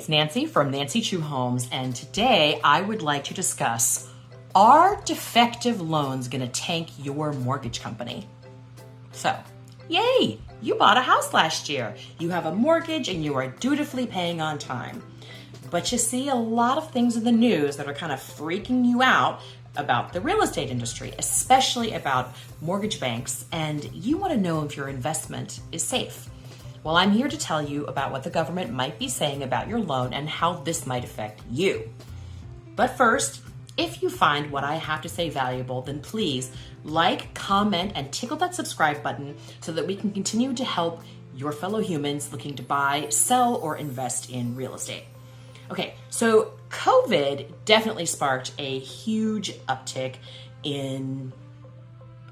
it's Nancy from Nancy Chu Homes, and today I would like to discuss, are defective loans gonna tank your mortgage company? So, yay, you bought a house last year. You have a mortgage and you are dutifully paying on time. But you see a lot of things in the news that are kind of freaking you out about the real estate industry, especially about mortgage banks, and you wanna know if your investment is safe. Well, I'm here to tell you about what the government might be saying about your loan and how this might affect you. But first, if you find what I have to say valuable, then please like, comment, and tickle that subscribe button so that we can continue to help your fellow humans looking to buy, sell, or invest in real estate. Okay, so COVID definitely sparked a huge uptick in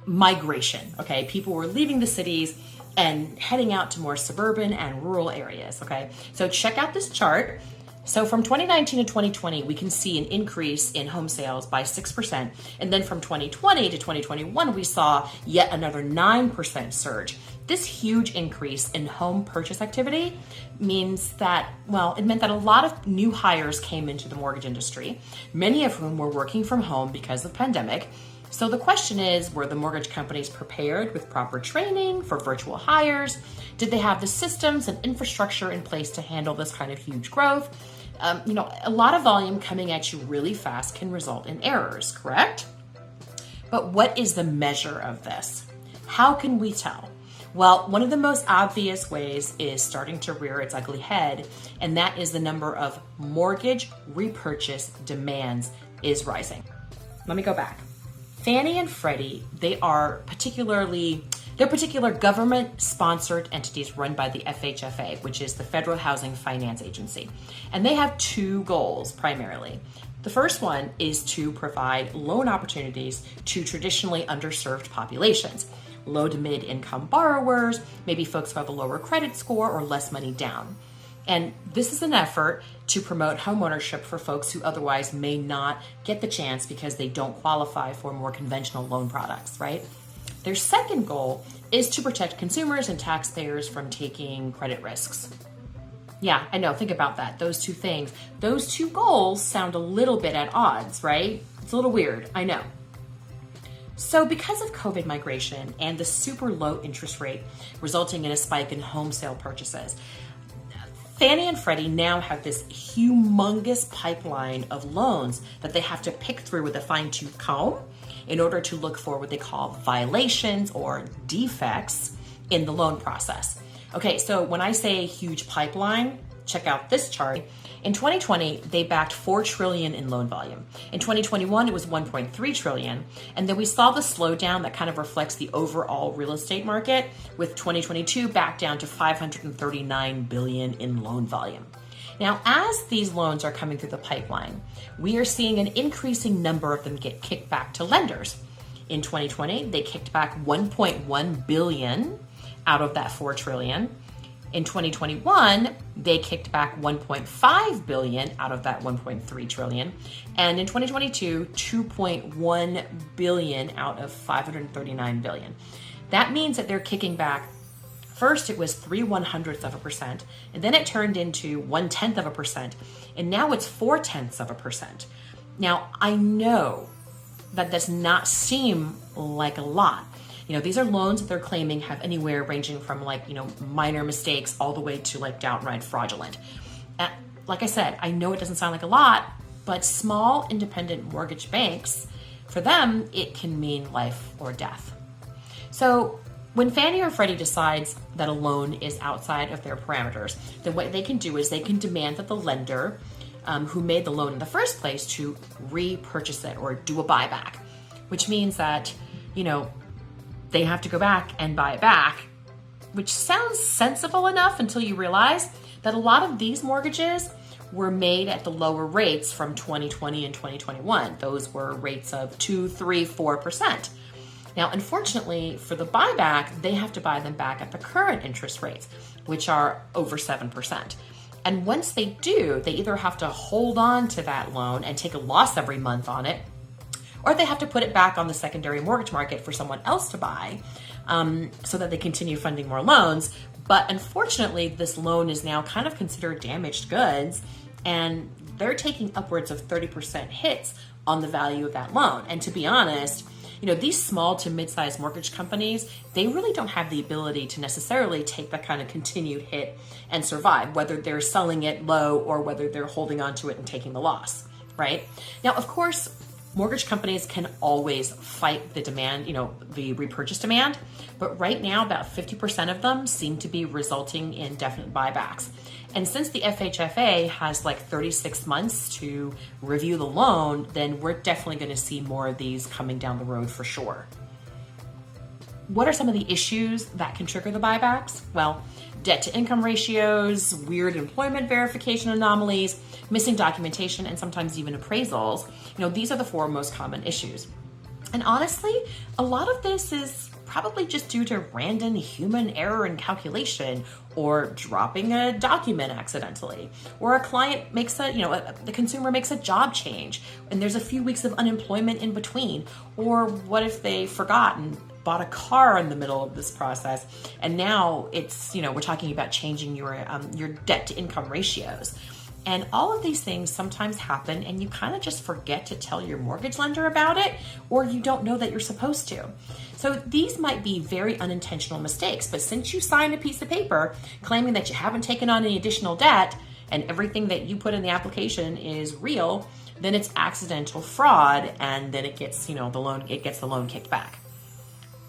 migration, okay? People were leaving the cities and heading out to more suburban and rural areas, okay? So check out this chart. So from 2019 to 2020, we can see an increase in home sales by 6%. And then from 2020 to 2021, we saw yet another 9% surge. This huge increase in home purchase activity means that, well, it meant that a lot of new hires came into the mortgage industry, many of whom were working from home because of the pandemic. So the question is, were the mortgage companies prepared with proper training for virtual hires? Did they have the systems and infrastructure in place to handle this kind of huge growth? A lot of volume coming at you really fast can result in errors, correct? But what is the measure of this? How can we tell? Well, one of the most obvious ways is starting to rear its ugly head, and that is the number of mortgage repurchase demands is rising. Let me go back. Fannie and Freddie, they're particular government-sponsored entities run by the FHFA, which is the Federal Housing Finance Agency. And they have two goals primarily. The first one is to provide loan opportunities to traditionally underserved populations, low to mid-income borrowers, maybe folks who have a lower credit score or less money down. And this is an effort to promote homeownership for folks who otherwise may not get the chance because they don't qualify for more conventional loan products, right? Their second goal is to protect consumers and taxpayers from taking credit risks. Yeah, I know, think about that. Those two things, those two goals sound a little bit at odds, right? It's a little weird, I know. So because of COVID migration and the super low interest rate resulting in a spike in home sale purchases, Fannie and Freddie now have this humongous pipeline of loans that they have to pick through with a fine-tooth comb in order to look for what they call violations or defects in the loan process. Okay, so when I say huge pipeline, check out this chart. In 2020, they backed $4 trillion in loan volume. In 2021, it was $1.3 trillion. And then we saw the slowdown that kind of reflects the overall real estate market, with 2022 back down to $539 billion in loan volume. Now, as these loans are coming through the pipeline, we are seeing an increasing number of them get kicked back to lenders. In 2020, they kicked back $1.1 billion out of that $4 trillion. In 2021, they kicked back $1.5 billion out of that $1.3 trillion. And in 2022, $2.1 billion out of $539 billion. That means that they're kicking back. First, it was 0.03%, and then it turned into 0.1%, and now it's 0.4%. Now, I know that does not seem like a lot. These are loans that they're claiming have anywhere ranging from minor mistakes all the way to downright fraudulent. Like I said, I know it doesn't sound like a lot, but small independent mortgage banks, for them, it can mean life or death. So when Fannie or Freddie decides that a loan is outside of their parameters, then what they can do is they can demand that the lender who made the loan in the first place to repurchase it or do a buyback, which means that, they have to go back and buy it back, which sounds sensible enough until you realize that a lot of these mortgages were made at the lower rates from 2020 and 2021. Those were rates of 2%, 3%, 4%. Now, unfortunately, for the buyback, they have to buy them back at the current interest rates, which are over 7%. And once they do, they either have to hold on to that loan and take a loss every month on it, or they have to put it back on the secondary mortgage market for someone else to buy so that they continue funding more loans. But unfortunately, this loan is now kind of considered damaged goods and they're taking upwards of 30% hits on the value of that loan. And to be honest, these small to mid-sized mortgage companies, they really don't have the ability to necessarily take that kind of continued hit and survive, whether they're selling it low or whether they're holding on to it and taking the loss, right? Now, of course, mortgage companies can always fight the demand, the repurchase demand, but right now about 50% of them seem to be resulting in definite buybacks. And since the FHFA has like 36 months to review the loan, then we're definitely going to see more of these coming down the road for sure. What are some of the issues that can trigger the buybacks? Well, debt to income ratios, weird employment verification anomalies, missing documentation, and sometimes even appraisals. These are the 4 most common issues. And honestly, a lot of this is probably just due to random human error in calculation, or dropping a document accidentally, or a client makes the consumer makes a job change and there's a few weeks of unemployment in between. Or what if they forgot and bought a car in the middle of this process, and now it's, we're talking about changing your debt to income ratios. And all of these things sometimes happen and you kind of just forget to tell your mortgage lender about it, or you don't know that you're supposed to. So these might be very unintentional mistakes, but since you signed a piece of paper claiming that you haven't taken on any additional debt and everything that you put in the application is real, then it's accidental fraud, and then it gets, the loan kicked back.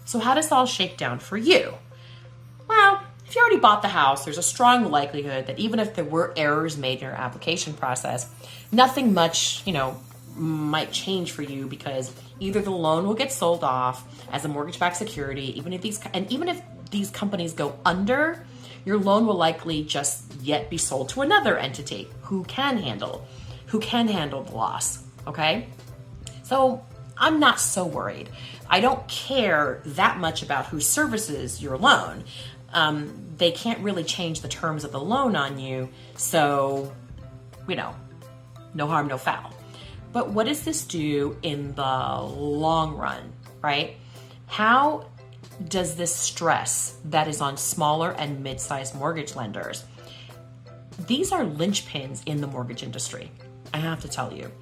So how does it all shake down for you? Well, if you already bought the house, there's a strong likelihood that even if there were errors made in your application process, nothing much, might change for you, because either the loan will get sold off as a mortgage-backed security, even if these companies go under, your loan will likely just yet be sold to another entity who can handle the loss, okay? So I'm not so worried. I don't care that much about who services your loan. They can't really change the terms of the loan on you, so, no harm, no foul. But what does this do in the long run, right? How does this stress that is on smaller and mid-sized mortgage lenders? These are linchpins in the mortgage industry, I have to tell you.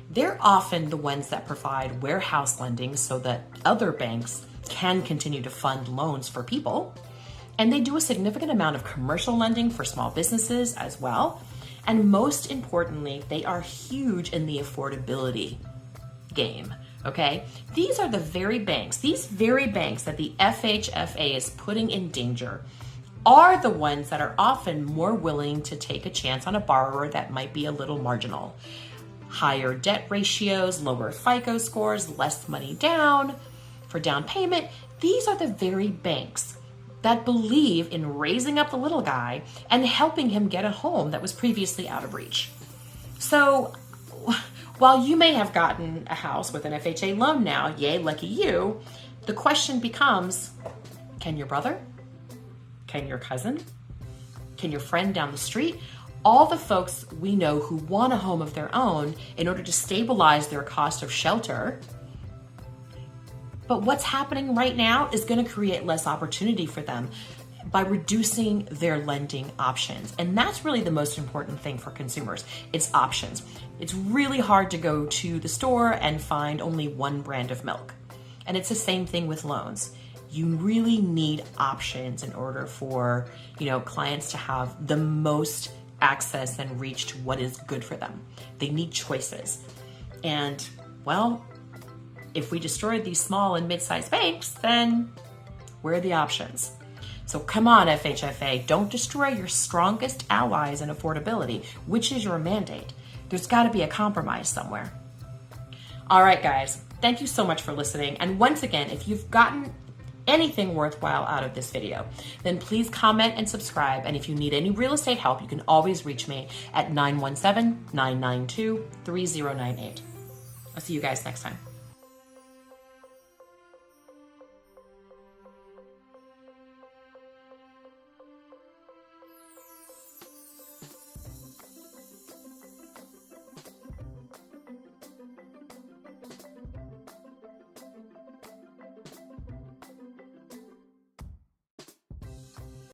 They're often the ones that provide warehouse lending so that other banks can continue to fund loans for people. And they do a significant amount of commercial lending for small businesses as well. And most importantly, they are huge in the affordability game, okay? These are the very banks that the FHFA is putting in danger are the ones that are often more willing to take a chance on a borrower that might be a little marginal. Higher debt ratios, lower FICO scores, less money down for down payment. These are the very banks that believe in raising up the little guy and helping him get a home that was previously out of reach. So while you may have gotten a house with an FHA loan now, yay, lucky you, the question becomes, can your brother? Can your cousin? Can your friend down the street? All the folks we know who want a home of their own in order to stabilize their cost of shelter. But what's happening right now is going to create less opportunity for them by reducing their lending options. And that's really the most important thing for consumers. It's options. It's really hard to go to the store and find only one brand of milk. And it's the same thing with loans. You really need options in order for, clients to have the most access and reach to what is good for them. They need choices. And, well, if we destroyed these small and mid-sized banks, then where are the options? So come on, FHFA, don't destroy your strongest allies in affordability, which is your mandate. There's got to be a compromise somewhere. All right, guys, thank you so much for listening. And once again, if you've gotten anything worthwhile out of this video, then please comment and subscribe. And if you need any real estate help, you can always reach me at 917-992-3098. I'll see you guys next time.